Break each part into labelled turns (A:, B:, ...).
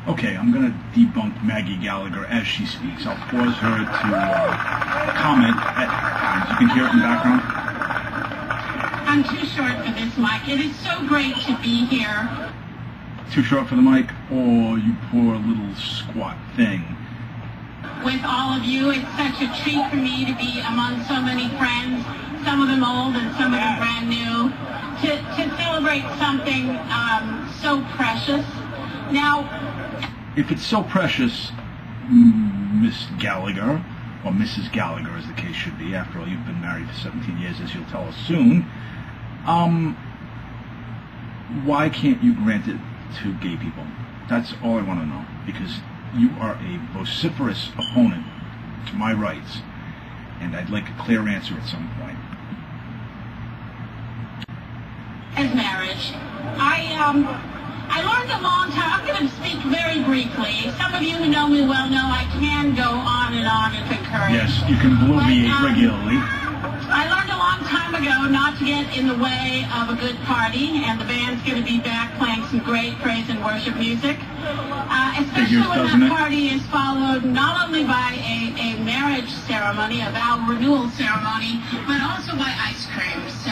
A: Okay, I'm going to debunk Maggie Gallagher as she speaks. I'll pause her to comment at times. You can hear it in the background.
B: I'm too short for this mic. It is so great to be here.
A: Too short for the mic? Oh, you poor little squat thing.
B: With all of you, it's such a treat for me to be among so many friends, some of them old and some of them brand new, to celebrate something so precious. Now,
A: if it's so precious, Miss Gallagher, or Mrs. Gallagher as the case should be, after all, you've been married for 17 years, as you'll tell us soon, why can't you grant it to gay people? That's all I want to know, because you are a vociferous opponent to my rights, and I'd like a clear answer at some point.
B: As marriage, I learned a long time. I'm going to speak very briefly. Some of you who know me well know I can go on and concur.
A: Yes, you can bloviate regularly.
B: I learned a long time ago not to get in the way of a good party, and the band's going to be back playing some great praise and worship music. Especially when that party is followed not only by a marriage ceremony, a vow renewal ceremony, but also by ice cream. So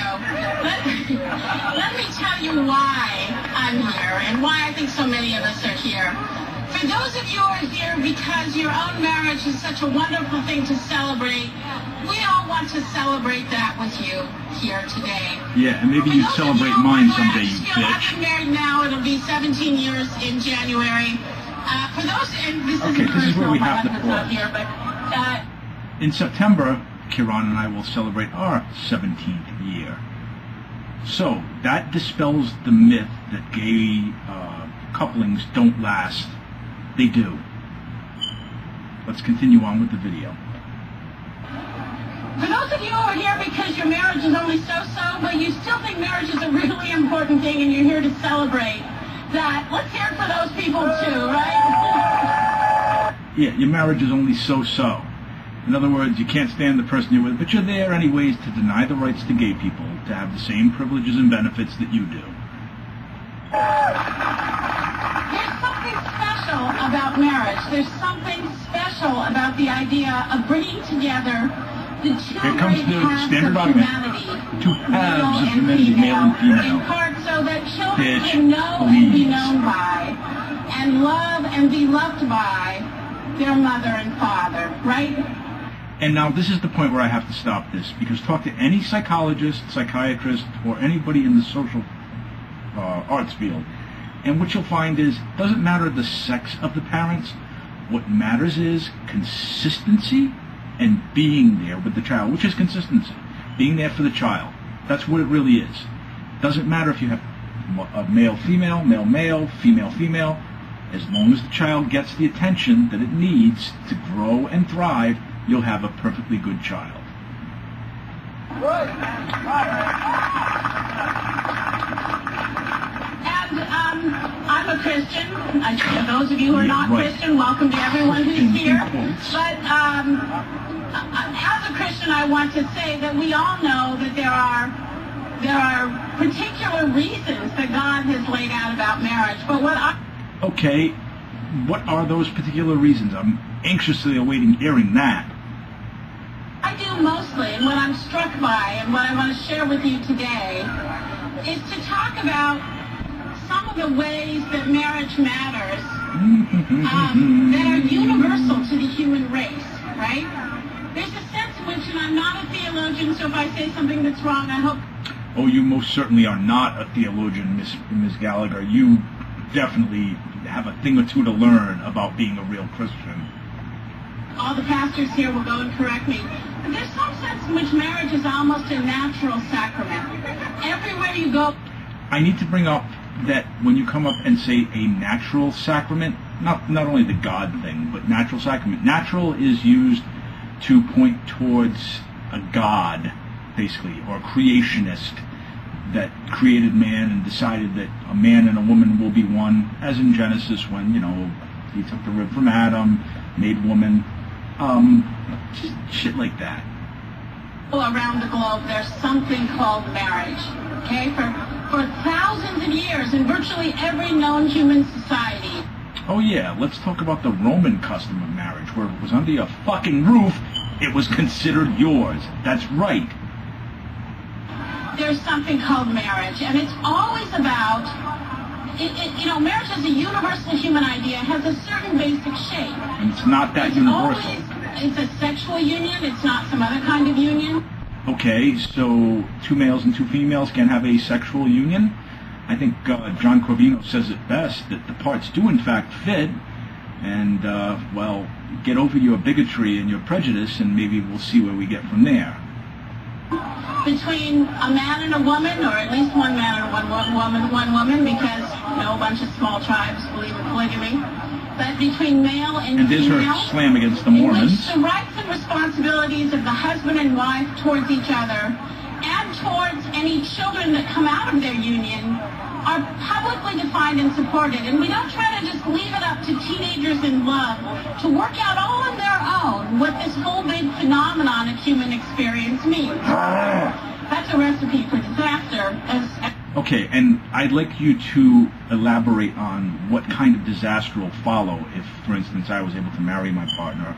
B: let me tell you why I'm here and why I think so many of us are here. For those of you who are here because your own marriage is such a wonderful thing to celebrate, we all want to celebrate that with you here today.
A: Yeah, and maybe you'd celebrate mine someday, you bitch.
B: I've been married now, it'll be 17 years in January. For those, and this is
A: where we have to
B: pause. Here, but,
A: in September, Kiran and I will celebrate our 17th year. So, that dispels the myth that gay couplings don't last. They do. Let's continue on with the video.
B: For those of you who are here because your marriage is only so-so, but you still think marriage is a really important thing and you're here to celebrate that, let's hear it for those people too, right?
A: Yeah, your marriage is only so-so. In other words, you can't stand the person you're with, but you're there anyways to deny the rights to gay people to have the same privileges and benefits that you do.
B: There's something special about marriage. There's something special about the idea of bringing together the two great halves of humanity,
A: two halves of humanity, male and female.
B: In part so that children can know and be known by, and love and be loved by their mother and father, right?
A: And now this is the point where I have to stop this, because talk to any psychologist, psychiatrist, or anybody in the social arts field, and what you'll find is, it doesn't matter the sex of the parents. What matters is consistency and being there with the child, which is consistency. Being there for the child. That's what it really is. Doesn't matter if you have a male-female, male-male, female-female. As long as the child gets the attention that it needs to grow and thrive, you'll have a perfectly good child.
B: And I'm a Christian. For those of you who are not Christian, welcome to everyone who's here. But as a Christian, I want to say that we all know that there are particular reasons that God has laid out about marriage. But
A: Okay, what are those particular reasons? I'm anxiously awaiting hearing that.
B: I do mostly, and what I'm struck by, and what I want to share with you today, is to talk about some of the ways that marriage matters that are universal to the human race, right? There's a sense in which, and I'm not a theologian, so if I say something that's wrong, I hope...
A: Oh, you most certainly are not a theologian, Miss Gallagher. You definitely have a thing or two to learn about being a real Christian.
B: All the pastors here will go and correct me. But there's some sense in which marriage is almost a natural sacrament. Everywhere you go...
A: I need to bring up that when you come up and say a natural sacrament, not only the God thing, but natural sacrament. Natural is used to point towards a God, basically, or a creationist that created man and decided that a man and a woman will be one, as in Genesis when, he took the rib from Adam, made woman, just shit like that.
B: Around the globe, there's something called marriage, okay? For thousands of years in virtually every known human society.
A: Oh yeah, let's talk about the Roman custom of marriage, where it was under your fucking roof, it was considered yours. That's right.
B: There's something called marriage, and it's always about, marriage as a universal human idea has a certain basic shape.
A: And it's not that universal.
B: It's a sexual union, it's not some other kind of union.
A: Okay, so 2 males and 2 females can have a sexual union? I think John Corvino says it best, that the parts do in fact fit, and, get over your bigotry and your prejudice, and maybe we'll see where we get from there.
B: Between a man and a woman, or at least one man and one woman, because a bunch of small tribes believe in polygamy, but between male and
A: there's
B: female,
A: her slam against the Mormons.
B: In which the rights and responsibilities of the husband and wife towards each other and towards any children that come out of their union are publicly defined and supported. And we don't try to just leave it up to teenagers in love to work out all on their own what this whole big phenomenon of human experience means. That's a recipe for disaster.
A: Okay, and I'd like you to elaborate on what kind of disaster will follow if, for instance, I was able to marry my partner